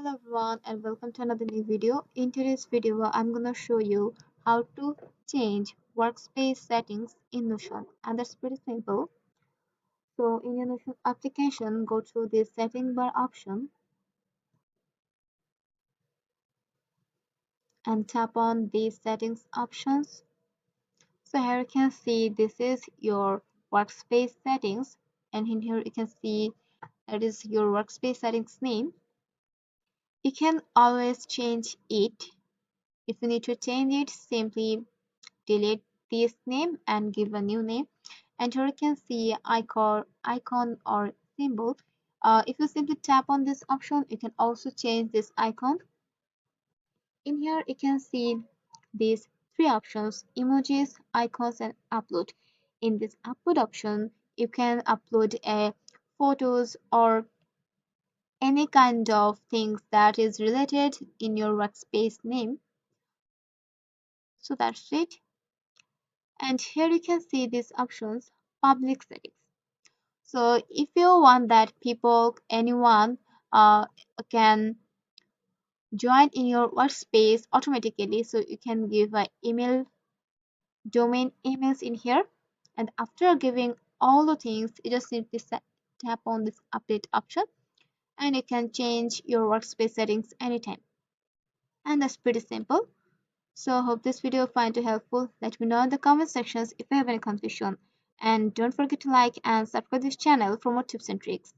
Hello everyone and welcome to another new video. In today's video, I'm gonna show you how to change workspace settings in Notion, and that's pretty simple. So in your Notion application, go to the setting bar option and tap on the settings options. So here you can see this is your workspace settings, and in here you can see that is your workspace settings name. You can always change it. If you need to change it, simply delete this name and give a new name. And here you can see icon or symbol. If you simply tap on this option, you can also change this icon. In here you can see these three options: emojis, icons, and upload. In this upload option, you can upload a photos or any kind of things that is related in your workspace name. So that's it. And here you can see these options: public settings. So if you want that people, anyone can join in your workspace automatically, so you can give a email domain emails in here. And after giving all the things, you just simply tap on this update option and you can change your workspace settings anytime. And that's pretty simple. So I hope this video find you helpful. Let me know in the comment sections if you have any confusion. And don't forget to like and subscribe this channel for more tips and tricks.